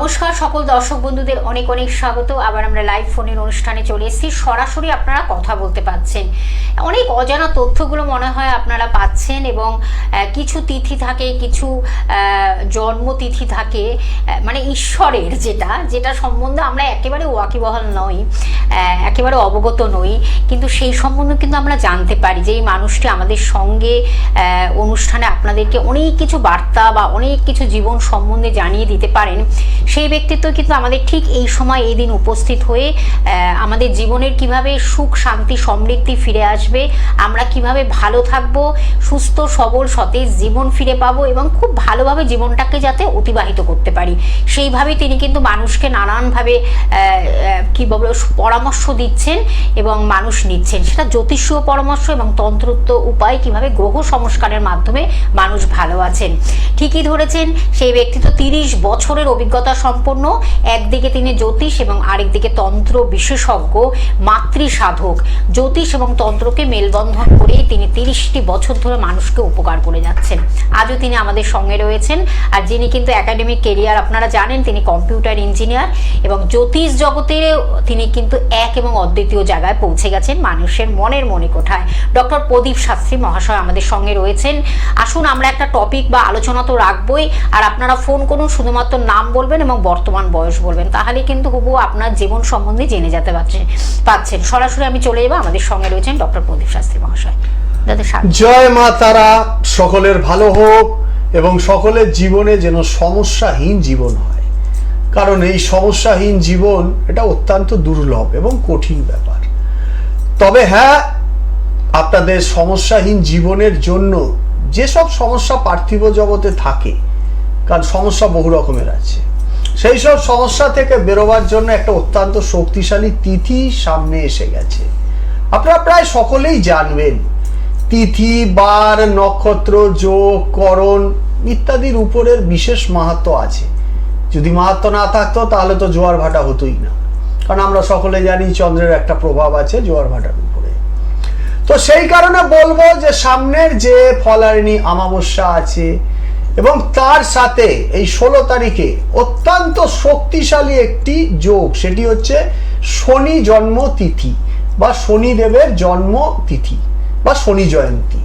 নমস্কার সকল দর্শক বন্ধুদের অনেক অনেক স্বাগত। আবার আমরা লাইভ ফোনের অনুষ্ঠানে চলে এসেছি। সরাসরি আপনারা কথা বলতে পাচ্ছেন, অনেক অজানা তথ্যগুলো মনে হয় আপনারা পাচ্ছেন এবং কিছু তিথি থাকে, কিছু জন্মতিথি থাকে, মানে ঈশ্বরের যেটা সম্বন্ধে আমরা একেবারে ওয়াকিবহাল নই, একেবারে অবগত নই, কিন্তু সেই সম্বন্ধে কিন্তু আমরা জানতে পারি যে এই মানুষটি আমাদের সঙ্গে অনুষ্ঠানে আপনাদেরকে অনেক কিছু বার্তা বা অনেক কিছু জীবন সম্বন্ধে জানিয়ে দিতে পারেন। সেই ব্যক্তিত্ব কিন্তু আমাদের ঠিক এই সময় এই দিন উপস্থিত হয়ে আমাদের জীবনের কিভাবে সুখ শান্তি সমৃদ্ধি ফিরে আসবে, আমরা কিভাবে ভালো থাকব, সুস্থ সবল সতেজ জীবন ফিরে পাবো এবং খুব ভালোভাবে জীবনটাকে যাতে অতিবাহিত করতে পারি, সেইভাবে তিনি কিন্তু মানুষকে নানানভাবে কি বলবো পরামর্শ দিচ্ছেন এবং মানুষ নিচ্ছেন। সেটা জ্যোতিষীয় পরামর্শ এবং তন্ত্রোক্ত উপায়, কিভাবে গ্রহ সংস্কারের মাধ্যমে মানুষ ভালো আছেন। ঠিকই ধরেছেন, সেই ব্যক্তিত্ব 30 বছরের অভিজ্ঞতা সম্পন্ন। একদিকে তিনি জ্যোতিষ এবং আরেকদিকে তন্ত্র বিশেষজ্ঞ, মাতৃ সাধক। জ্যোতিষ এবং তন্ত্রকে মেলবন্ধন করে তিনি 30টি বছর ধরে মানুষকে উপকার করে যাচ্ছেন। আজও তিনি আমাদের সঙ্গে রয়েছেন। আর যিনি কিন্তু একাডেমিক কেরিয়ার আপনারা জানেন, তিনি কম্পিউটার ইঞ্জিনিয়ার এবং জ্যোতিষ জগতে তিনি কিন্তু এক এবং অদ্বিতীয় জায়গায় পৌঁছে গেছেন, মানুষের মনের মণিকোঠায়। ডক্টর প্রদীপ শাস্ত্রী মহাশয় আমাদের সঙ্গে রয়েছেন। আসুন আমরা একটা টপিক বা আলোচনা তো রাখবই, আর আপনারা ফোন করুন, শুধুমাত্র নাম বলবেন এবং বর্তমান বয়স বলবেন, তাহলে কিন্তু হুবহু আপনার জীবন সম্বন্ধে জেনে যেতে পাচ্ছেন। সরাসরি আমি চলে যাবো, আমাদের সঙ্গে রয়েছেন ডক্টর প্রদীপ শাস্ত্রী মহাশয়। জয় মা তারা, সকলের ভালো হোক এবং সকলের জীবনে যেন সমস্যাহীন জীবন হয়, কারণ এই সমস্যাহীন জীবন এটা অত্যন্ত দুর্লভ এবং কঠিন ব্যাপার। তবে হ্যাঁ, আপনাদের সমস্যাহীন জীবনের জন্য যেসব সমস্যা পার্থিব জগতে থাকে, কারণ সমস্যা বহু রকমের আছে, সেই সব সমস্যা থেকে বেরোবার জন্য একটা অত্যন্ত শক্তিশালী তিথি সামনে এসে গেছে। আপনারা প্রায় সকলেই জানবেন তিথি, বার, নক্ষত্র, যোগ, করণ ইত্যাদির উপরের বিশেষ মাহাত্ম্য আছে। যদি মাহাত্ম্য না থাকতো তাহলে তো জোয়ার ভাটা হতোই না, কারণ আমরা সকলে জানি চন্দ্রের একটা প্রভাব আছে জোয়ার ভাটার উপরে। তো সেই কারণে বলবো যে সামনের যে ফলারিণী অমাবস্যা আছে এবং তার সাথে এই 16 তারিখে অত্যন্ত শক্তিশালী একটি যোগ, সেটি হচ্ছে শনি জন্ম তিথি বা শনিদেবের জন্ম তিথি বা শনি জয়ন্তী।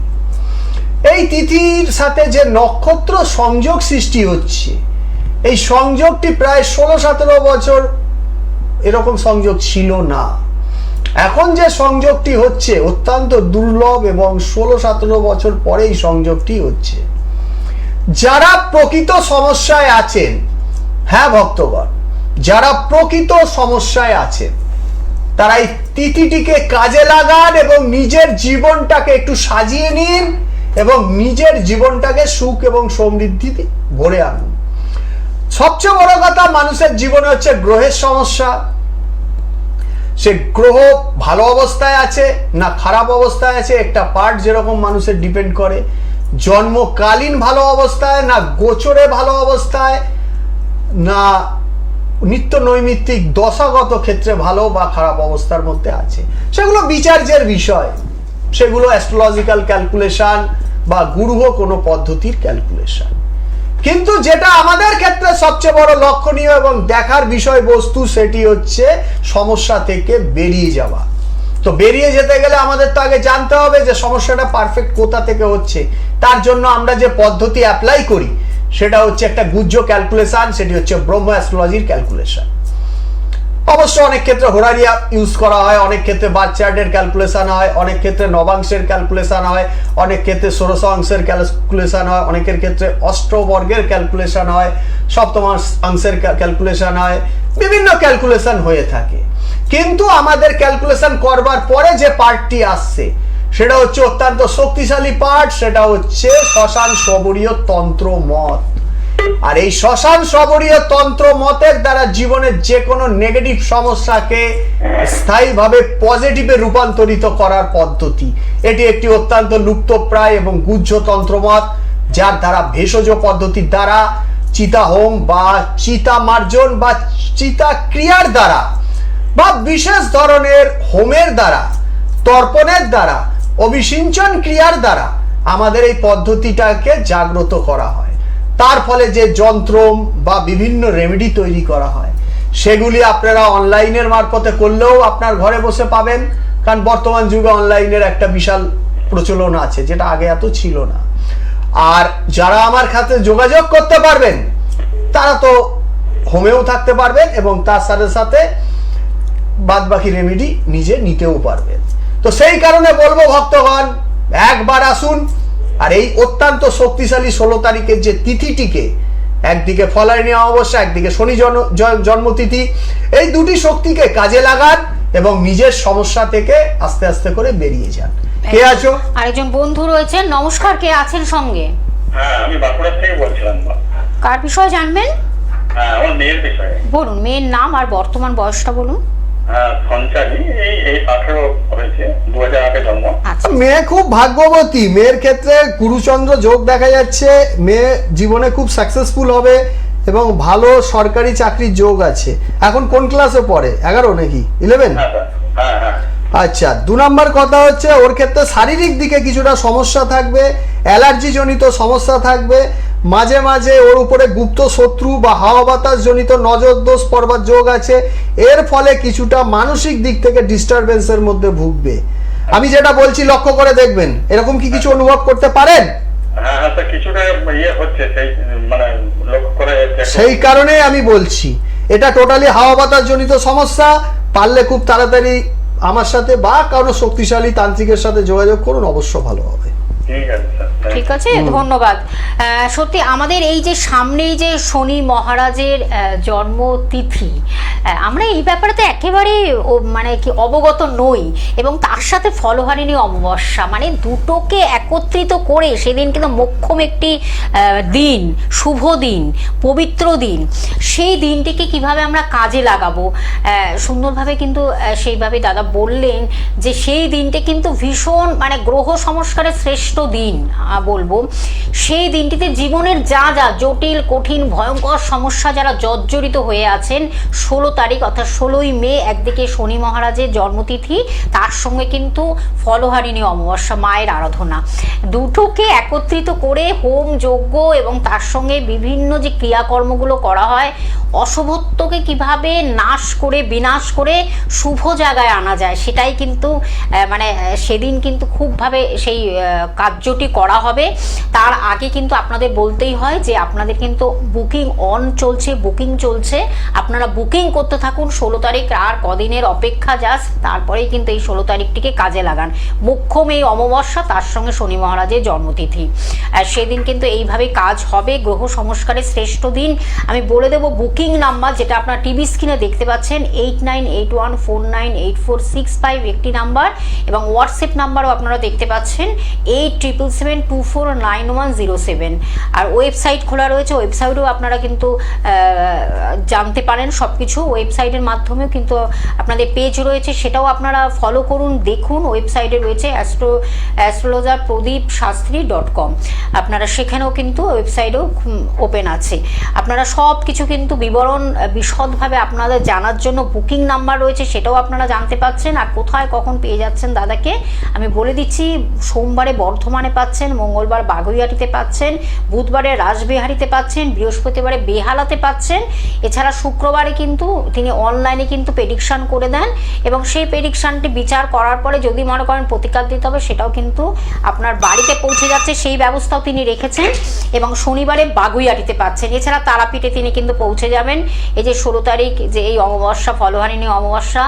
এই তিথির সাথে যে নক্ষত্র সংযোগ সৃষ্টি হচ্ছে, এই সংযোগটি প্রায় 16-17 বছর এরকম সংযোগ ছিল না। এখন যে সংযোগটি হচ্ছে অত্যন্ত দুর্লভ এবং 16-17 বছর পরে এই সংযোগটি হচ্ছে। যারা প্রকৃত সমস্যায় আছেন, হ্যাঁ ভক্তগণ, যারা প্রকৃত সমস্যায় আছেন তারা এই তিথিটিকে কাজে লাগান এবং নিজের জীবনটাকে একটু সাজিয়ে নিন এবং নিজের জীবনটাকে সুখ এবং সমৃদ্ধিতে ভরে আনুন। সবচেয়ে বড় কথা, মানুষের জীবনে হচ্ছে গ্রহের সমস্যা। সে গ্রহ ভালো অবস্থায় আছে না খারাপ অবস্থায় আছে, একটা পার্ট যেরকম মানুষের ডিপেন্ড করে। জন্মকালীন ভালো অবস্থায় না গোচরে ভালো অবস্থায়, না নিত্য নৈমিত্তিক দশাগত ক্ষেত্রে ভালো বা খারাপ অবস্থার মধ্যে আছে, সেগুলো বিচার্যের বিষয়। সেগুলো অ্যাস্ট্রোলজিক্যাল ক্যালকুলেশন বা গুরুহ কোনো পদ্ধতির ক্যালকুলেশন। কিন্তু যেটা আমাদের ক্ষেত্রে সবচেয়ে বড় লক্ষণীয় এবং দেখার বিষয়বস্তু, সেটি হচ্ছে সমস্যা থেকে বেরিয়ে যাওয়া। তো বেরিয়ে যেতে গেলে আমাদের তো আগে জানতে হবে যে সমস্যাটা পারফেক্ট কোথা থেকে হচ্ছে। তার জন্য আমরা যে পদ্ধতি অ্যাপ্লাই করি সেটা হচ্ছে একটা গুহ্য ক্যালকুলেশন, সেটি হচ্ছে ব্রহ্ম অ্যাস্ট্রোলজির ক্যালকুলেশন। অবশ্য অনেক ক্ষেত্রে হোরারিয়া ইউজ করা হয়, অনেক ক্ষেত্রে বার্থ চার্টের ক্যালকুলেশন হয়, অনেক ক্ষেত্রে নবাংশের ক্যালকুলেশন হয়, অনেক ক্ষেত্রে ষোড়শাংশের ক্যালকুলেশন হয়, অনেকের ক্ষেত্রে অষ্টবর্গের ক্যালকুলেশন হয়, সপ্তমাংশের ক্যালকুলেশন হয়, বিভিন্ন ক্যালকুলেশন হয়ে থাকে। কিন্তু আমাদের ক্যালকুলেশন করবার পরে যে পার্টটি আসছে সেটা হচ্ছে অত্যন্ত শক্তিশালী পার্ট, সেটা হচ্ছে শ্মশান শবরীয় তন্ত্র মত। আর এই শ্মশান শবরীয় তন্ত্র মতের দ্বারা জীবনের যে কোনো নেগেটিভ সমস্যাকে স্থায়ীভাবে পজিটিভে রূপান্তরিত করার পদ্ধতি। এটি একটি অত্যন্ত লুপ্তপ্রায় এবং গুহ্য তন্ত্রমত, যার দ্বারা ভেষজ পদ্ধতির দ্বারা চিতা হোম বা চিতা মার্জন বা চিতা ক্রিয়ার দ্বারা বা বিশেষ ধরনের হোমের দ্বারা, তর্পণের দ্বারা, অভিসিঞ্চন ক্রিয়ার দ্বারা আমাদের এই পদ্ধতিটাকে জাগ্রত করা হয়। তার ফলে যে যন্ত্র বা বিভিন্ন রেমেডি তৈরি করা হয় সেগুলি আপনারা অনলাইনের মারফতে করলেও আপনার ঘরে বসে পাবেন, কারণ বর্তমান যুগে অনলাইনের একটা বিশাল প্রচলন আছে, যেটা আগে এত ছিল না। আর যারা আমার সাথে যোগাযোগ করতে পারবেন তারা তো হোমেও থাকতে পারবেন এবং তার সাথে সাথে বাদ বাকি রেমেডি নিজে নিতেও পারবেন। তো সেই কারণে বলবো ভক্তগণ, একবার আসুন আর এই অত্যন্ত শক্তিশালী 16 তারিখের যে তিথিটিকে, একদিকে ফলাইনি অমাবস্যা, একদিকে শনি জন্মতিথি, এই দুটি শক্তিকে কাজে লাগান এবং নিজের সমস্যা থেকে আস্তে আস্তে করে বেরিয়ে যান। কে আছো? আরেকজন বন্ধু রয়েছেন, নমস্কার, কে আছেন সঙ্গে? হ্যাঁ, আমি বাঁকুড়া থেকে বলছিলাম। কার বিষয়ে জানবেন? হ্যাঁ, আমার মেয়ের বিষয়ে। বলুন, মেয়ের নাম আর বর্তমান বয়সটা বলুন। হ্যাঁ, সঞ্চারী, এই 18 হয়েছে, 2008 জন্ম। আচ্ছা, মেয়ে খুব ভাগ্যবতী, মেয়ের ক্ষেত্রে গুরুচন্দ্র যোগ দেখা যাচ্ছে, মেয়ে জীবনে খুব সাকসেসফুল হবে এবং ভালো সরকারি চাকরির যোগ আছে। এখন কোন ক্লাসে পড়ে? 11 নাকি 11? হ্যাঁ স্যার, হ্যাঁ হ্যাঁ। আচ্ছা, 2 নম্বর কথা হচ্ছে ওর ক্ষেত্রে শারীরিক দিকে কিছুটা সমস্যা থাকবে, অ্যালার্জি জনিত সমস্যা থাকবে, মাঝে মাঝে ওর উপরে গুপ্ত শত্রু বা হাওয়া বাতাস জনিত নজর দোষ পড়বার যোগ আছে। এর ফলে কিছুটা মানসিক দিক থেকে ডিস্টারবেন্সের মধ্যে ভুগবে। আমি যেটা বলছি লক্ষ্য করে দেখবেন, এরকম কি কিছু অনুভব করতে পারেন? হ্যাঁ হ্যাঁ স্যার, কিছুটা হচ্ছে, সেই মানে লক্ষ্য করে। সেই কারণে আমি বলছি এটা টোটালি হাওয়া বাতাস জনিত সমস্যা। পারলে খুব তাড়াতাড়ি আমার সাথে বা কারো শক্তিশালী তান্ত্রিকের সাথে যোগাযোগ করুন, অবশ্য ভালো হবে। ঠিক আছে স্যার, ঠিক আছে, ধন্যবাদ। সত্যি আমাদের এই যে সামনেই যে শনি মহারাজের জন্মতিথি, আমরা এই ব্যাপারে তো একেবারে মানে কি অবগত নই, এবং তার সাথে ফলহারিণী অমাবস্যা, মানে দুটোকে একত্রিত করে সেদিন কিন্তু মোক্ষম একটি দিন, শুভ দিন, পবিত্র দিন। সেই দিনটিকে কিভাবে আমরা কাজে লাগাবো সুন্দরভাবে কিন্তু সেইভাবে দাদা বললেন যে সেই দিনটি কিন্তু ভীষণ মানে গ্রহ সংস্কারের শ্রেষ্ঠ দিন বলবো। সেই দিনটিতে জীবনের যা যা জটিল কঠিন ভয়ঙ্কর সমস্যা যারা জর্জরিত হয়ে আছেন, 16 তারিখ অর্থাৎ 16ই মে একদিকে শনি মহারাজের জন্মতিথি, তার সঙ্গে কিন্তু ফলহারিণী অমাবস্যা, মায়ের আরাধনা, দুটোকে একত্রিত করে হোম যজ্ঞ এবং তার সঙ্গে বিভিন্ন যে ক্রিয়াকর্মগুলো করা হয়, অশুভত্বকে কিভাবে নাশ করে বিনাশ করে শুভ জায়গায় আনা যায়, সেটাই কিন্তু মানে সেদিন কিন্তু খুবভাবে সেই কার্যটি করা হবে। তার আগে কিন্তু আপনাদের বলতেই হয় যে আপনাদের কিন্তু বুকিং অন চলছে, বুকিং চলছে, আপনারা বুকিং করতে থাকুন। 16 তারিখ আর কদিনের অপেক্ষা জাস্ট, তারপরেই কিন্তু এই 16 তারিখটিকে কাজে লাগান। মোক্ষম এই অমাবস্যা, তার সঙ্গে শনি মহারাজের জন্মতিথি, সেদিন কিন্তু এইভাবেই কাজ হবে। গ্রহ সংস্কারের শ্রেষ্ঠ দিন। আমি বলে দেবো বুকিং নাম্বার, যেটা আপনার টিভি স্ক্রিনে দেখতে পাচ্ছেন, 8981498465 একটি নাম্বার, এবং হোয়াটসঅ্যাপ নাম্বারও আপনারা দেখতে পাচ্ছেন 8772249107। আর ওয়েবসাইট খোলা রয়েছে, ওয়েবসাইটেও আপনারা কিন্তু জানতে পারেন সব কিছু। ওয়েবসাইটের মাধ্যমেও কিন্তু আপনাদের পেজ রয়েছে, সেটাও আপনারা ফলো করুন, দেখুন। ওয়েবসাইটে রয়েছে astrologerprodipshastri.com, আপনারা সেখানেও কিন্তু ওয়েবসাইটেও ওপেন আছে। আপনারা সব কিছু কিন্তু বিবরণ বিশদভাবে আপনাদের জানার জন্য বুকিং নাম্বার রয়েছে, সেটাও আপনারা জানতে পাচ্ছেন। আর কোথায় কখন পেয়ে যাচ্ছেন দাদাকে আমি বলে দিচ্ছি। সোমবারে বর্ধমানে পাচ্ছেন, মঙ্গলবার বাগুইআটিতে পাচ্ছেন, বুধবারে রাসবিহারীতে পাচ্ছেন, বৃহস্পতিবারে বেহালাতে পাচ্ছেন। এছাড়া শুক্রবারে কিন্তু তিনি অনলাইনে কিন্তু প্রেডিকশন করে দেন, এবং সেই প্রেডিকশনটি বিচার করার পরে যদি মনে করেন প্রতিকার দিতে হবে, সেটাও কিন্তু আপনার বাড়িতে পৌঁছে যাচ্ছে, সেই ব্যবস্থাও তিনি রেখেছেন। এবং শনিবারে বাগুইআটিতে পাচ্ছেন। এছাড়া তারাপীঠে তিনি কিন্তু পৌঁছে যাবেন। এই যে 16 তারিখ যে এই অমাবস্যা, ফলহারিণী অমাবস্যা,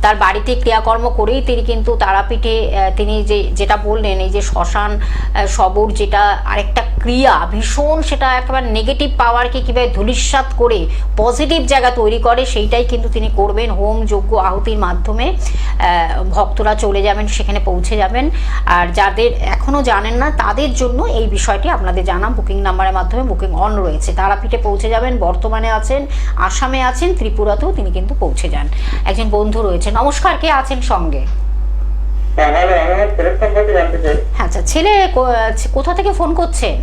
তার বাড়িতে ক্রিয়াকর্ম করেই তিনি কিন্তু তারাপীঠে তিনি যেটা বললেন, এই যে শ্মশান সবর, যেটা আরেকটা ক্রিয়া ভীষণ, সেটা একেবারে নেগেটিভ পাওয়ারকে কীভাবে ধূলিসাৎ করে পজিটিভ জায়গা তৈরি করে, সেইটাই কিন্তু তিনি করবেন হোম যজ্ঞ আহুতির মাধ্যমে। ভক্তরা চলে যাবেন, সেখানে পৌঁছে যাবেন। আর যাদের এখনও জানেন না তাদের জন্য এই বিষয়টি আপনাদের জানা, বুকিং নাম্বারের মাধ্যমে বুকিং অন রয়েছে। তারাপীঠে পৌঁছে যাবেন, বর্তমানে আছেন, আসামে আছেন, ত্রিপুরাতেও তিনি কিন্তু পৌঁছে যান। একজন বন্ধু রয়েছে, নমস্কার, কে আছেন সঙ্গে? আচ্ছা, ছেলে কোথা থেকে ফোন করছেন?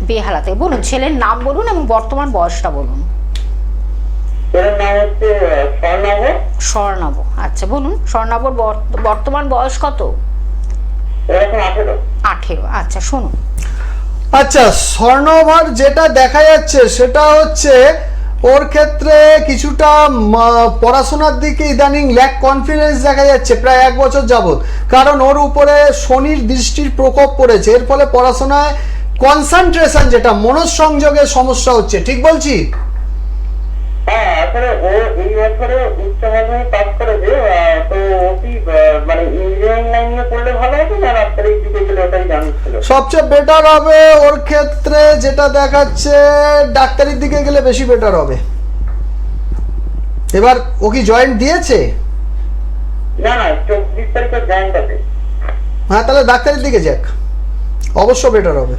বেহালা থেকে। বলুন ছেলের নাম বলুন এবং বর্তমান বয়সটা বলুন। স্বর্ণাভ। আচ্ছা বলুন, স্বর্ণাভর বর্তমান বয়স কত? 18। আচ্ছা শুনুন, আচ্ছা, স্বর্ণভার যেটা দেখা যাচ্ছে সেটা হচ্ছে ওর ক্ষেত্রে কিছুটা পড়াশোনার দিকে ইদানিং ল্যাক কনফিডেন্স দেখা যাচ্ছে প্রায় 1 বছর যাবত, কারণ ওর উপরে শনির দৃষ্টির প্রকোপ পড়েছে। এর ফলে পড়াশোনায় কনসেন্ট্রেশন, যেটা মনঃসংযোগের সমস্যা হচ্ছে, ঠিক বলছি? হ্যাঁ, আসলে ও এই বছরে উচ্চ মাধ্যমিক পাস করেছে, তো ও কি মানে ইঞ্জিনিয়ারিং লাইনে পড়লে ভালো হবে না ডাক্তারি দিকে গেলে, ওটাই জানছিল। সবচেয়ে বেটার হবে ওর ক্ষেত্রে যেটা দেখাচ্ছে, ডাক্তারির দিকে গেলে বেশি বেটার হবে। এবার ও কি জয়েন্ট দিয়েছে? না না, 24 তারিখে জয়েন্ট আছে। হ্যাঁ, তাহলে ডাক্তারির দিকে যাক, অবশ্য বেটার হবে।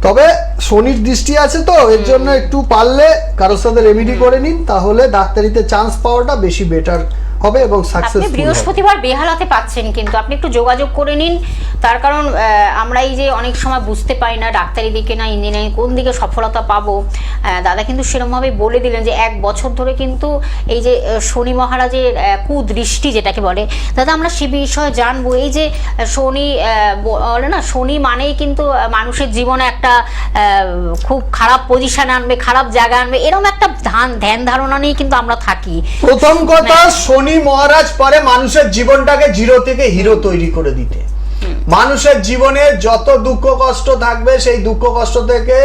তবে শনির দৃষ্টি আছে তো, এর জন্য একটু পারলে কারোর সাথে রেমেডি করে নিন, তাহলে ডাক্তারিতে চান্স পাওয়াটা বেশি বেটার হবে এবং আপনি সাকসেসফুল হবে। বৃহস্পতিবার বেহালাতে পাচ্ছেন, কিন্তু আপনি একটু যোগাযোগ করে নিন। তার কারণ আমরা এই যে অনেক সময় বুঝতে পারি না ডাক্তারি দিকে না ইঞ্জিনিয়ারিং কোন দিকে সফলতা পাবো। দাদা কিন্তু সেরকমভাবে বলে দিলেন যে 1 বছর ধরে কিন্তু এই যে শনি মহারাজের কুদৃষ্টি যেটাকে বলে, দাদা আমরা সে বিষয়ে জানবো। এই যে শনি বলে না, শনি মানেই কিন্তু মানুষের জীবনে একটা খুব খারাপ পজিশন আনবে, খারাপ জায়গা আনবে, এরকম একটা ধ্যান ধারণা নিয়ে কিন্তু আমরা থাকি। প্রথম কথা, শনি মহারাজ পারে মানুষের জীবনটাকে জিরো থেকে হিরো তৈরি করে দিতে। মানুষের জীবনে যত দুঃখ কষ্ট থাকবে, সেই দুঃখ কষ্ট থেকে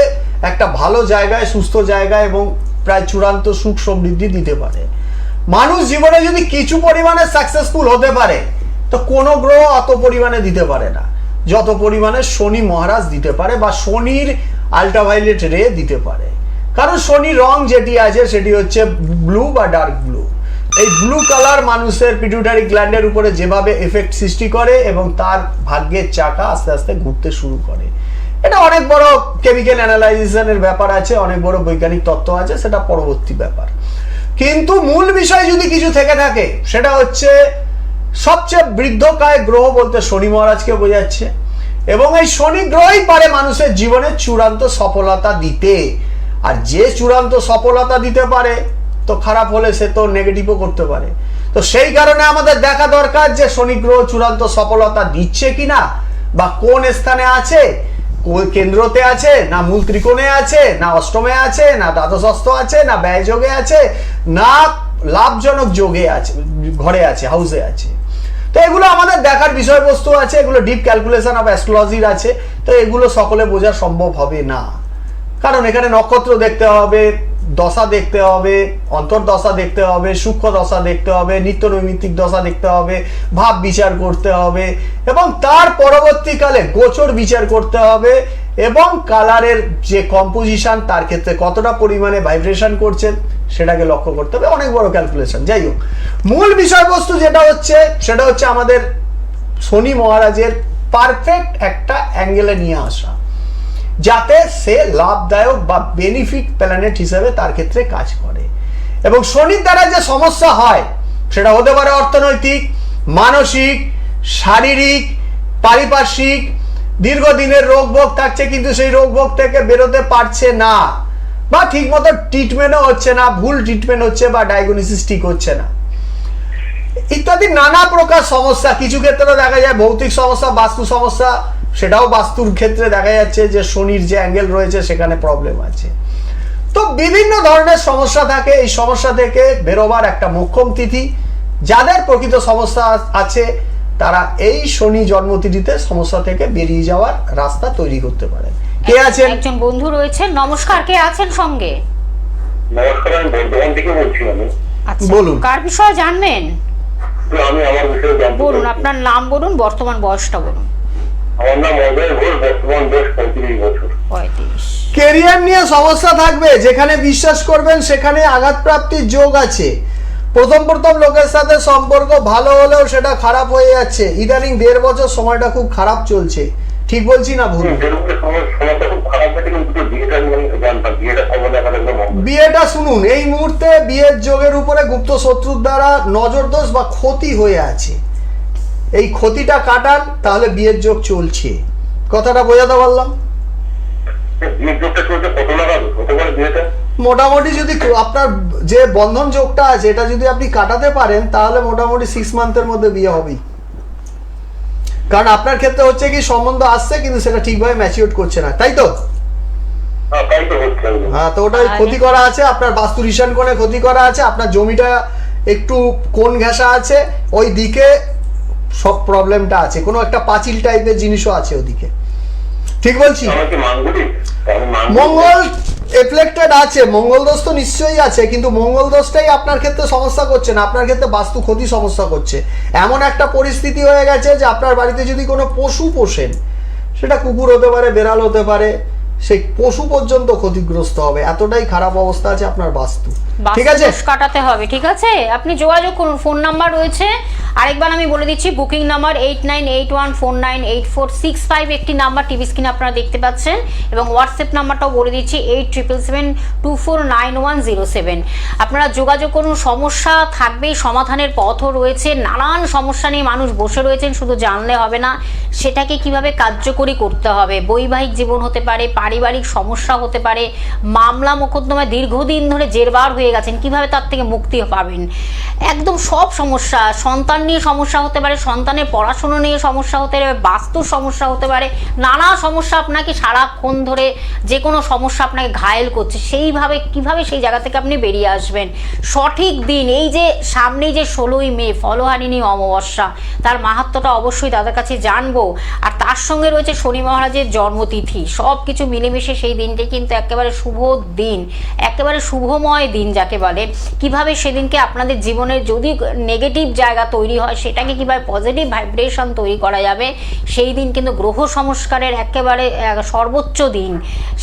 একটা ভালো জায়গায়, সুস্থ জায়গায় এবং প্রায় চূড়ান্ত সুখ সমৃদ্ধি দিতে পারে। মানুষ জীবনে যদি কিছু পরিমাণে সাকসেসফুল হতে পারে, তো কোনো গ্রহ অত পরিমাণে দিতে পারে না যত পরিমাণে শনি মহারাজ দিতে পারে, বা শনির আল্ট্রাভায়োলেট রে দিতে পারে। কারণ শনির রং যেটি আছে সেটি হচ্ছে ব্লু বা ডার্ক ব্লু। এই ব্লু কালার মানুষের পিটুইটারি গ্ল্যান্ডের উপরে যেভাবে এফেক্ট সৃষ্টি করে এবং তার ভাগ্যের চাকা আস্তে আস্তে ঘুরতে শুরু করে, এটা অনেক বড় কেমিক্যাল অ্যানালাইজেশনের ব্যাপার আছে, অনেক বড় বৈজ্ঞানিক তত্ত্ব আছে, সেটা পরবর্তী ব্যাপার। কিন্তু মূল বিষয় যদি কিছু থেকে থাকে, সেটা হচ্ছে সবচেয়ে বৃদ্ধকায় গ্রহ বলতে শনি মহারাজকে বোঝাচ্ছে, এবং এই শনি গ্রহই পারে মানুষের জীবনে চূড়ান্ত সফলতা দিতে। আর যে চূড়ান্ত সফলতা দিতে পারে, তো খারাপ হলে সে তো নেগেটিভও করতে পারে। তো সেই কারণে আমাদের দেখা দরকার যে শনি গ্রহ চূড়ান্ত সফলতা দিচ্ছে কিনা, বা কোন স্থানে আছে, কেন্দ্রতে আছে না মূল ত্রিকোণে আছে, না অষ্টমে আছে, না দ্বাদশস্থ আছে, না ব্যয় যোগে আছে, না লাভজনক যোগে আছে, ঘরে আছে, হাউসে আছে। তো এগুলো আমাদের দেখার বিষয়বস্তু আছে, এগুলো ডিপ ক্যালকুলেশন অফ অ্যাস্ট্রোলজির আছে। তো এগুলো সকলে বোঝা সম্ভব হবে না, কারণ এখানে নক্ষত্র দেখতে হবে, দশা দেখতে হবে, অন্তর্দশা দেখতে হবে, সূক্ষ্ম দশা দেখতে হবে, নিত্য নৈমিত্তিক দশা দেখতে হবে, ভাব বিচার করতে হবে, এবং তার পরবর্তীকালে গোচর বিচার করতে হবে, এবং কালারের যে কম্পোজিশন তার ক্ষেত্রে কতটা পরিমাণে ভাইব্রেশন করছে সেটাকে লক্ষ্য করতে হবে। অনেক বড় ক্যালকুলেশন। যাই হোক, মূল বিষয়বস্তু যেটা হচ্ছে সেটা হচ্ছে আমাদের শনি মহারাজের পারফেক্ট একটা অ্যাঙ্গেলে নিয়ে আসা, যাতে সে লাভদায়ক বা বেনিফিট প্ল্যানেট হিসেবে তার ক্ষেত্রে কাজ করে। এবং শনির দ্বারা যে সমস্যা হয় সেটা হতে পারে অর্থনৈতিক, মানসিক, শারীরিক, পারিপার্শ্বিক। দীর্ঘদিনের রোগ ভোগ থাকছে, কিন্তু সেই রোগ ভোগ থেকে বেরোতে পারছে না, বা ঠিক মতো ট্রিটমেন্টও হচ্ছে না, ভুল ট্রিটমেন্ট হচ্ছে, বা ডায়াগনোসিস ঠিক হচ্ছে না, ইত্যাদি নানা প্রকার সমস্যা। কিছু ক্ষেত্রে দেখা যায় ভৌতিক সমস্যা, বাস্তু সমস্যা, সেটাও বাস্তুর ক্ষেত্রে দেখা যাচ্ছে যে শনির যে অ্যাঙ্গেল রয়েছে সেখানে প্রবলেম আছে। তো বিভিন্ন ধরনের সমস্যা থাকে। এই সমস্যা থেকে বেরোবার একটা মোক্ষম তিথি, যাদের প্রকৃত সমস্যা আছে তারা এই শনি জন্মতিথিতে সমস্যা থেকে বেরিয়ে যাওয়ার রাস্তা তৈরি করতে পারে। কে আছেন? একজন বন্ধু রয়েছেন। নমস্কার, কে আছেন সঙ্গে? নমস্কার, আমি বর্ধমান থেকে বলছি। আচ্ছা, বলুন। কার বিষয়ে জানবেন? আমি আমার বিষয়ে জানতে বলুন, চাইছি। আপনার নাম বলুন, বর্তমান বয়সটা বলুন। আমার নাম অজয় ঘোষ, বর্তমান বয়স 35 বছর। 35। কেরিয়ার নিয়ে সমস্যা থাকবে, যেখানে বিশ্বাস করবেন সেখানে আঘাতপ্রাপ্তির যোগ আছে। প্রথম লোকের সাথে সম্পর্ক ভালো হলেও সেটা খারাপ হয়ে যাচ্ছে। ইদানিং 1.5 বছর সময়টা খুব খারাপ চলছে, ঠিক বলছি না ভুল? বিয়েটা শুনুন, এই মুহূর্তে বিয়ের যোগের উপরে গুপ্ত শত্রুর দ্বারা নজর দোষ বা ক্ষতি হয়ে আছে। এই ক্ষতিটা কাটান, তাহলে বিয়ের যোগ চলছে। কথাটা বোঝাতে পারলাম? মোটামুটি যদি আপনার যে বন্ধন যোগটা আছে এটা যদি আপনি কাটাতে পারেন, তাহলে মোটামুটি 6 মান্থের মধ্যে বিয়ে হবেই। কারণ আপনার ক্ষেত্রে হচ্ছে কি সম্বন্ধ আসছে কিন্তু সেটা ঠিকভাবে ম্যাচিওর করছে না, তাই তো? তাই তো হচ্ছে একদম। হ্যাঁ, তো ওটাই ক্ষতি করা আছে, আপনার বাস্তু ঈশান কোণে ক্ষতি করা আছে, আপনার জমিটা একটু কোণ ঘেঁষা আছে, ওই দিকে সব প্রবলেমটা আছে, কোনো একটা পাঁচিল টাইপের জিনিসও আছে ওদিকে, ঠিক বলছি? আমার কি মাঙ্গলিক? আমি মাঙ্গলিক। মঙ্গল এফ্লেক্টেড আছে, মঙ্গল দোষ তো নিশ্চয়ই আছে, কিন্তু মঙ্গল দোষটাই আপনার ক্ষেত্রে সমস্যা করছে না, আপনার ক্ষেত্রে বাস্তু ক্ষতি সমস্যা করছে। এমন একটা পরিস্থিতি হয়ে গেছে যে আপনার বাড়িতে যদি কোনো পশু পোষেন, সেটা কুকুর হতে পারে, বেড়াল হতে পারে, সেই পশু পর্যন্ত ক্ষতিগ্রস্ত হবে, এতটাই খারাপ অবস্থা আছে আপনার বাস্তু, ঠিক আছে? বাস্তু কাটাতে হবে, ঠিক আছে? আপনি যোগাযোগ করুন, ফোন নাম্বার রয়েছে আরেকবার আমি বলে দিচ্ছি, বুকিং নাম্বার 8981498465, একটি নাম্বার টিভি স্ক্রিনে আপনারা দেখতে পাচ্ছেন, এবং হোয়াটসঅ্যাপ নাম্বারটাও বলে দিচ্ছি 8777249107। আপনারা যোগাযোগ করুন, সমস্যা থাকবেই, সমাধানের পথও রয়েছে। নানান সমস্যা নিয়ে মানুষ বসে রয়েছেন, শুধু জানলে হবে না, সেটাকে কিভাবে কার্যকরী করতে হবে। বৈবাহিক জীবন হতে পারে, পারিবারিক সমস্যা হতে পারে, মামলা মোকদ্দমায় দীর্ঘদিন ধরে জেরবার হয়ে গেছেন, কিভাবে তার থেকে মুক্তি পাবেন, একদম সব সমস্যা, সন্তান নিয়ে সমস্যা হতে পারে, সন্তানের পড়াশোনা নিয়ে সমস্যা হতে পারে, বাস্তুর সমস্যা হতে পারে, নানা সমস্যা আপনাকে সারাক্ষণ ধরে যে কোনো সমস্যা আপনাকে ঘায়েল করছে, সেইভাবে কিভাবে সেই জায়গা থেকে আপনি বেরিয়ে আসবেন। সঠিক দিন, এই যে সামনেই যে 16ই মে ফলহারিণী অমাবস্যা, তার মাহাত্ম্যটা অবশ্যই তাদের কাছে জানবো, আর তার সঙ্গে রয়েছে শনি মহারাজের জন্মতিথি, সব কিছু মিলেমিশে সেই দিনটি কিন্তু একেবারে শুভ দিন, একেবারে শুভময় দিন যাকে বলে। কিভাবে সেদিনকে আপনাদের জীবনের যদি নেগেটিভ জায়গা তৈরি হয়, সেটাকে কিভাবে পজিটিভ ভাইব্রেশন তৈরি করা যাবে, সেই দিন কিন্তু গ্রহ সংস্কারের একেবারে সর্বোচ্চ দিন।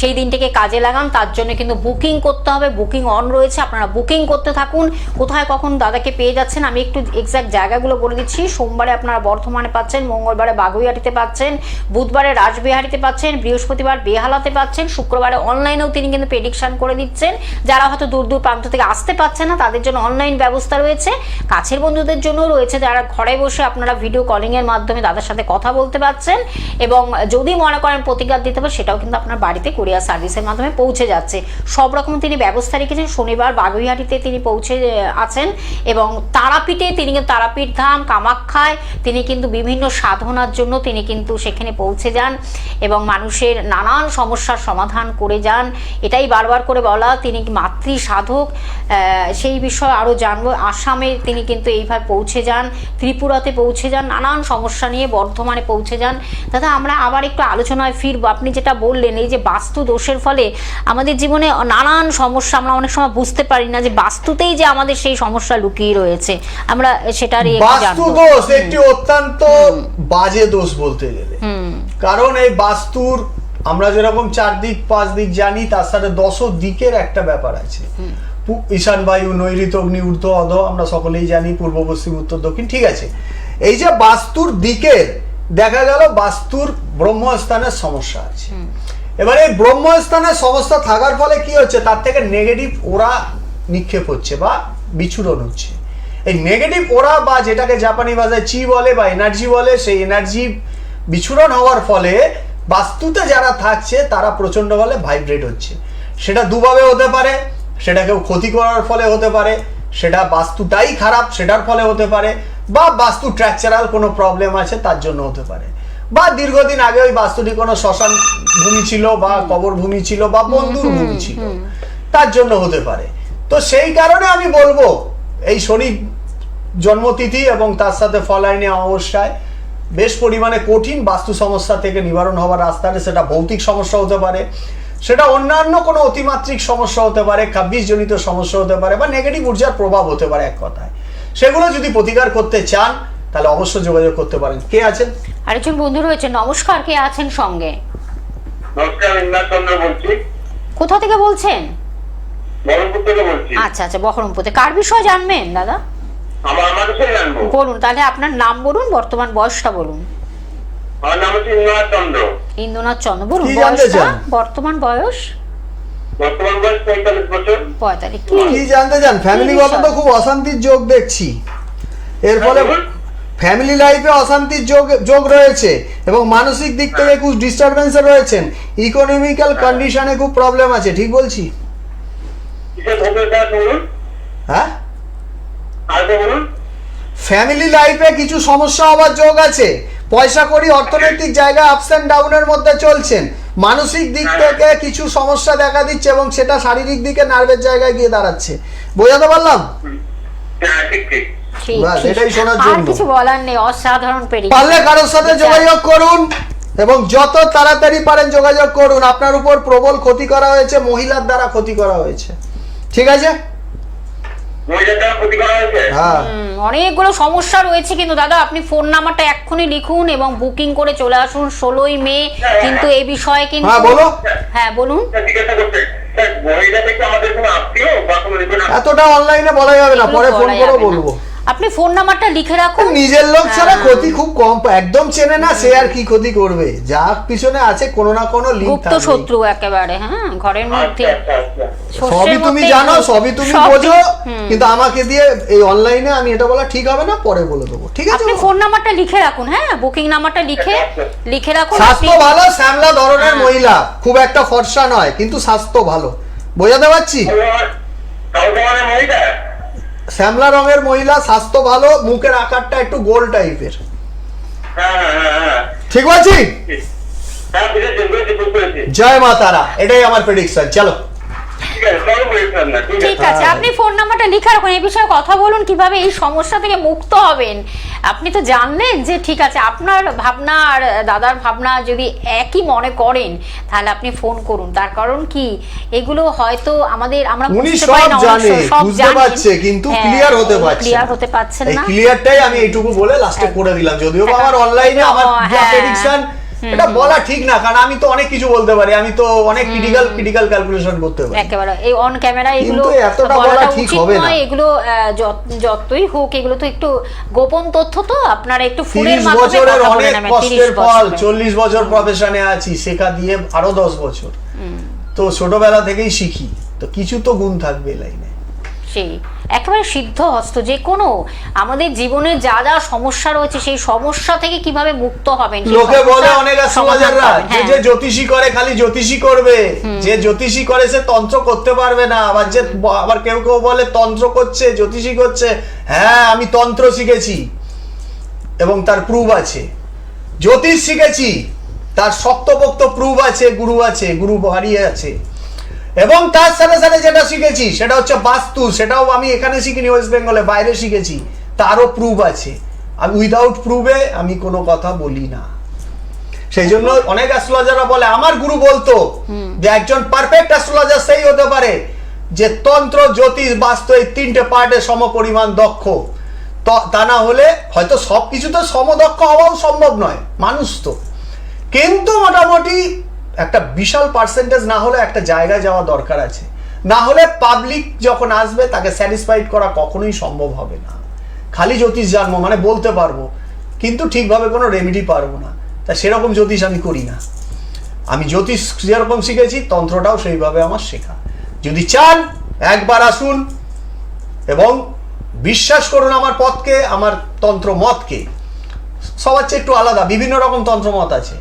সেই দিনটিকে কাজে লাগান, তার জন্য কিন্তু বুকিং করতে হবে, বুকিং অন রয়েছে, আপনারা বুকিং করতে থাকুন। কোথায় কখন দাদাকে পেয়ে যাচ্ছেন আমি একটু এক্স্যাক্ট জায়গাগুলো বলে দিচ্ছি। সোমবারে আপনারা বর্ধমানে পাচ্ছেন, মঙ্গলবারে বাগুইহাটিতে পাচ্ছেন, বুধবারে রাসবিহারিতে পাচ্ছেন, বৃহস্পতিবার বেহালাতে পাচ্ছেন, শুক্রবারে অনলাইনেও তিনি কিন্তু প্রেডিকশন করে দিচ্ছেন। যারা হয়তো দূর দূর প্রান্ত থেকে আসতে পারছে না, তাদের জন্য অনলাইন ব্যবস্থা রয়েছে, কাছের বন্ধুদের জন্য রয়েছে, যারা ঘরে বসে আপনারা ভিডিও কলিং এর মাধ্যমে দাদার সাথে কথা বলতে পারছেন, এবং যদি মনে করেন প্রতিকার দিতে হবে, সেটাও কিন্তু আপনার বাড়িতে কুরিয়ার সার্ভিসের মাধ্যমে পৌঁছে যাচ্ছে। সব রকম তিনি ব্যবস্থা রেখেছেন। শনিবার বাগুইহাটিতে তিনি পৌঁছে আছেন, এবং তারাপীঠে তিনি কিন্তু তারাপীঠ ধাম কামাখ্যায় তিনি কিন্তু বিভিন্ন সাধনার জন্য তিনি কিন্তু সেখানে পৌঁছে যান এবং মানুষের নানান সমস্যার সমাধান করে যান। এটাই বারবার করে বলা, তিনি মাতৃ সাধক, সেই বিষয়ে আরও জানবো। আসামে তিনি কিন্তু এইভাবে পৌঁছে যান, ত্রিপুরাতে পৌঁছে যান, নানান সমস্যা নিয়ে বর্ধমানে পৌঁছে যান। দাদা, আমরা আবার একটু আলোচনায় ফিরবো। আপনি যেটা বললেন, এই যে বাস্তু দোষের ফলে আমাদের জীবনে নানান সমস্যা, আমরা অনেক সময় বুঝতে পারি না যে বাস্তুতেই যে আমাদের সেই সমস্যা লুকিয়ে রয়েছে, আমরা সেটারই বাস্তু দোষ একটি অত্যন্ত বাজে দোষ বলতে গেলে, কারণ এই বাস্তুর আমরা যেরকম 4 দিক 5 দিক জানি, তার সাথে 10 দিকের একটা ব্যাপার আছে। ঈশান বায়ু, নৈঋত্য, অগ্নি, ঊর্ধ্ব, অধ, আমরা সকলেই জানি, পূর্ব পশ্চিম উত্তর দক্ষিণ, ঠিক আছে। এই যে বাস্তুর দিকের দেখা গেল বাস্তুর ব্রহ্মস্থানের সমস্যা আছে। এবার এই ব্রহ্মস্থানের সমস্যা থাকার ফলে কি হচ্ছে, তার থেকে নেগেটিভ ওরা নিক্ষেপ হচ্ছে বা বিচ্ছুরণ হচ্ছে। এই নেগেটিভ ওরা বা যেটাকে জাপানি ভাষায় চি বলে বা এনার্জি বলে, সেই এনার্জি বিচ্ছুরণ হওয়ার ফলে বাস্তুতে যারা থাকছে তারা প্রচন্ড বলে ভাইব্রেট হচ্ছে। সেটা দুভাবে হতে পারে, সেটা কেউ ক্ষতি করার ফলে হতে পারে, সেটা বাস্তুটাই খারাপ সেটার ফলে হতে পারে, বা বাস্তু স্ট্রাকচারাল কোনো প্রবলেম আছে তার জন্য হতে পারে, বা দীর্ঘদিন আগে ওই বাস্তুটি কোনো শ্মশান ভূমি ছিল বা কবর ভূমি ছিল বা বন্ধুর ভূমি ছিল, তার জন্য হতে পারে। তো সেই কারণে আমি বলবো, এই শনি জন্মতিথি এবং তার সাথে ফলহারিণী অমাবস্যায় বেশ পরিমাণে কঠিন বাস্তু সমস্যা থেকে নিবারণ হওয়ার রাস্তাতে, সেটা ভৌতিক সমস্যা হতে পারে, সেটা অন্যান্য কোনো অতিমাত্রিক সমস্যা হতে পারে, কাব্যিসজনিত সমস্যা হতে পারে, বা নেগেটিভ ঊর্জার প্রভাব হতে পারে। এক কথায় সেগুলো যদি প্রতিকার করতে চান তাহলে অবশ্যই যোগাযোগ করতে পারেন। কে আছেন? আরেকজন বন্ধু রয়েছে। নমস্কার, কে আছেন সঙ্গে? নমস্কার, ইন্দ্রনাথ চন্দ্র বলছি। কোথা থেকে বলছেন? বহরমপুর থেকে বলছি। আচ্ছা আচ্ছা, বহরমপুর থেকে। কার বিষয়ে জানবেন দাদা? আমার বিষয়ে জানবো। বলুন তাহলে, আপনার নাম বলুন, বর্তমান বয়সটা বলুন। আমার নাম হচ্ছে ইন্দ্রনাথ চন্দ্র। ইন্দ্রনাথ চন্দ্র, বলুন কি জানতে বয়সটা, চান? বর্তমান বয়স। বর্তমান বয়স 45 বছর। 45। কি জানতে চান? ফ্যামিলিগত তো খুব অশান্তির যোগ দেখছি, এর ফলে ফ্যামিলি লাইফে অশান্তির যোগ রয়েছে এবং মানসিক দিক থেকে খুব ডিস্টারবেন্সে রয়েছেন, ইকোনমিক্যাল কন্ডিশনে খুব প্রবলেম আছে, ঠিক বলছি? কিসের ভোগের বলুন? হ্যাঁ, আর বলুন। ফ্যামিলি লাইফে কিছু সমস্যা হওয়ার যোগ আছে, পয়সা করি অর্থনৈতিক জায়গা আপস অ্যান্ড ডাউনের মধ্যে চলছেন, মানসিক দিক থেকে কিছু সমস্যা দেখা দিচ্ছে এবং সেটা শারীরিক দিকে নার্ভের জায়গায় গিয়ে দাঁড়াচ্ছে। বোঝাতে পারলাম? হ্যাঁ, ঠিক ঠিক। ঠিক, বাস, ঠিক। এটাই শোনার আর জন্য। কিছু বলার নেই, অসাধারণ পেরি। পারলে কারোর সাথে যোগাযোগ করুন এবং যত তাড়াতাড়ি পারেন যোগাযোগ করুন। আপনার উপর প্রবল ক্ষতি করা হয়েছে, মহিলার দ্বারা ক্ষতি করা হয়েছে, ঠিক আছে? মহিলার দ্বারা ক্ষতি করা হয়েছে? হ্যাঁ, অনেকগুলো সমস্যা রয়েছে, কিন্তু দাদা আপনি ফোন নাম্বারটা এক্ষুনি লিখুন এবং বুকিং করে চলে আসুন 16ই মে। কিন্তু এই বিষয়ে কিন্তু হ্যাঁ বলো। হ্যাঁ বলুন। জিজ্ঞাসা করতে স্যার, মহিলা থেকে আমাদের কোনো আত্মীয় বা কোনো এতটা অনলাইনে বলা যাবে না, পরে ফোন করে বলবো। আপনি ফোন নাম্বারটা লিখে রাখুন। নিজের লোক ছাড়া ক্ষতি খুব কম, একদম চেনে না সে আর কি ক্ষতি করবে, যা পিছনে আছে কোনো না কোনো লিঙ্ক গুপ্ত শত্রু একেবারে, হ্যাঁ, ঘরের মধ্যে সবই তুমি জানো, সবই তুমি বোঝো, কিন্তু আমাকে দিয়ে এই অনলাইনে আমি এটা বলা ঠিক হবে না, পরে বলে দেবো, ঠিক আছে? আপনি ফোন নাম্বারটা লিখে রাখুন, হ্যাঁ, বুকিং নাম্বারটা লিখে রাখুন। স্বাস্থ্য ভালো, শ্যামলা ধরনের মহিলা, খুব একটা ফর্সা নয় কিন্তু স্বাস্থ্য ভালো, বোঝাতে পারছি? শ্যামলা রঙের মহিলা, স্বাস্থ্য ভালো, মুখের আকারটা একটু গোল টাইপের, ঠিক আছে? জয় মা তারা, এটাই আমার প্রেডিকশন। চলো ঠিক আছে, আপনি ফোন নাম্বারটা লিখে রাখুন, এই বিষয়ে কথা বলুন কিভাবে এই সমস্যা থেকে মুক্ত হবেন। আপনি তো জানলেন যে ঠিক আছে, আপনার ভাবনা আর দাদার ভাবনা যদি একই মনে করেন তাহলে আপনি ফোন করুন। তার কারণ কি, এগুলো হয়তো আমরা উনি বুঝতে সব পারি না, জানে, সব বুঝতে জানেন, পারছে, কিন্তু হ্যাঁ, ক্লিয়ার হতে পারছে ক্লিয়ার না। হতে পারছেন এই না। ক্লিয়ারটাই আমি এইটুকু বলে লাস্টে করে দিলাম, যদিও বা আমার অনলাইনে আমার হ্যাঁ। প্রেডিকশন এটা বলা ঠিক না, কারণ আমি তো অনেক কিছু বলতে পারি, আমি তো অনেক ক্রিটিক্যাল ক্যালকুলেশন করতে পারি একেবারে এই অন ক্যামেরা এগুলো কিন্তু এতটা বলা বলাটা ঠিক উচিত হবে না। নয়। এগুলো যতই হোক এগুলো তো একটু গোপন তথ্য, তো আপনারা একটু ফোনের 30 মাধ্যমে বছরের কথা বলে অনেক নেবেন। কষ্টের ফল, 40 বছর প্রফেশনে আছি, শেখা দিয়ে আরো 10 বছর, তো ছোটবেলা থেকেই শিখি, তো কিছু তো গুণ থাকবে লাইনে। সেই একেবারে সিদ্ধ হস্ত, যে কোনো আমাদের জীবনে যা যা সমস্যা রয়েছে সেই সমস্যা থেকে কিভাবে মুক্ত হবেন। লোকে বলে অনেক অ্যাস্ট্রোলজাররা যে জ্যোতিষী করে খালি জ্যোতিষী করবে, যে জ্যোতিষী করে সে তন্ত্র করতে পারবে না, আবার কেউ কেউ বলে তন্ত্র করছে জ্যোতিষী করছে। হ্যাঁ, আমি তন্ত্র শিখেছি এবং তার প্রুফ আছে, জ্যোতিষ শিখেছি তার শক্তপোক্ত প্রুফ আছে, গুরু হারিয়ে আছে, এবং তার সাথে সাথে যেটা শিখেছি সেটা হচ্ছে বাস্তু, সেটাও আমি এখানে শিখিনি, ওয়েস্ট বেঙ্গলে বাইরে শিখেছি, তারও প্রুফ আছে। আমি উইদাউট প্রুফে আমি কোনো কথা বলি না। সেই জন্য অনেক অ্যাস্ট্রোলজাররা বলে, আমার গুরু বলতো যে একজন পারফেক্ট অ্যাস্ট্রোলজার সেই হতে পারে যে তন্ত্র, জ্যোতিষ, বাস্তু এই 3টে পার্টে সমপরিমাণ দক্ষ, তা না হলে হয়তো সবকিছুতে সমদক্ষ হওয়াও সম্ভব নয়, মানুষ তো, কিন্তু মোটামুটি একটা বিশাল পার্সেন্টেজ না হলে একটা জায়গায় যাওয়া দরকার আছে, না হলে পাবলিক যখন আসবে তাকে স্যাটিসফাইড করা কখনোই সম্ভব হবে না। খালি জ্যোতিষ জানবো মানে বলতে পারবো, কিন্তু ঠিকভাবে কোনো রেমেডি পারবো না, তা সেরকম জ্যোতিষ আমি করি না। আমি জ্যোতিষ যেরকম শিখেছি তন্ত্রটাও সেইভাবে আমার শেখা। যদি চান একবার আসুন এবং বিশ্বাস করুন আমার পথকে, আমার তন্ত্র মতকে। সবার চেয়ে একটু আলাদা, বিভিন্ন রকম তন্ত্রমত আছে,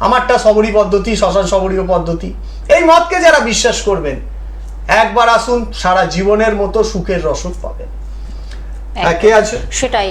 আমারটা শবরী পদ্ধতি, শ্মশান শবরীয় পদ্ধতি। এই মতকে যারা বিশ্বাস করবেন একবার আসুন, সারা জীবনের মতো সুখের রসদ পাবেন। কে আছে? সেটাই,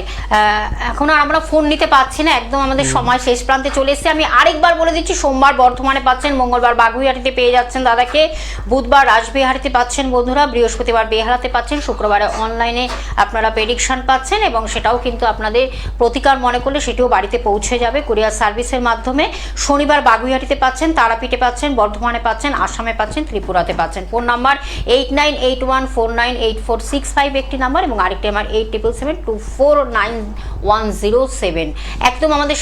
এখন আর আমরা ফোন নিতে পাচ্ছি না, একদম আমাদের সময় শেষ প্রান্তে চলে এসেছে। আমি আরেকবার বলে দিচ্ছি, সোমবার বর্ধমানে পাচ্ছেন, মঙ্গলবার বাগুইহাটিতে পেয়ে যাচ্ছেন দাদাকে, বুধবার রাসবিহারিতে পাচ্ছেন বন্ধুরা, বৃহস্পতিবার বেহালাতে পাচ্ছেন, শুক্রবারে অনলাইনে আপনারা প্রেডিকশন পাচ্ছেন, এবং সেটাও কিন্তু আপনাদের প্রতিকার মনে করলে সেটিও বাড়িতে পৌঁছে যাবে কুরিয়ার সার্ভিসের মাধ্যমে। শনিবার বাগুইহাটিতে পাচ্ছেন, তারাপীঠে পাচ্ছেন, বর্ধমানে পাচ্ছেন, আসামে পাচ্ছেন, ত্রিপুরাতে পাচ্ছেন। ফোন নাম্বার 8981498465 একটি নাম্বার, এবং আরেকটি আমার 8777249107। একদম আমাদের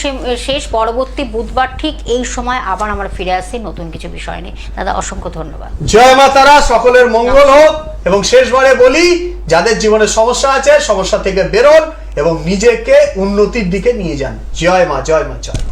শেষ, পরবর্তী বুধবার ঠিক এই সময় আবার আমরা ফিরে আসছি নতুন কিছু বিষয় নিয়ে। দাদা অসংখ্য ধন্যবাদ। জয় মা তারা, সকলের মঙ্গল হোক। এবং শেষবারে বলি, যাদের জীবনে সমস্যা আছে সমস্যা থেকে বেরোন এবং নিজেকে উন্নতির দিকে নিয়ে যান। জয় মা, জয় মা, জয় মা।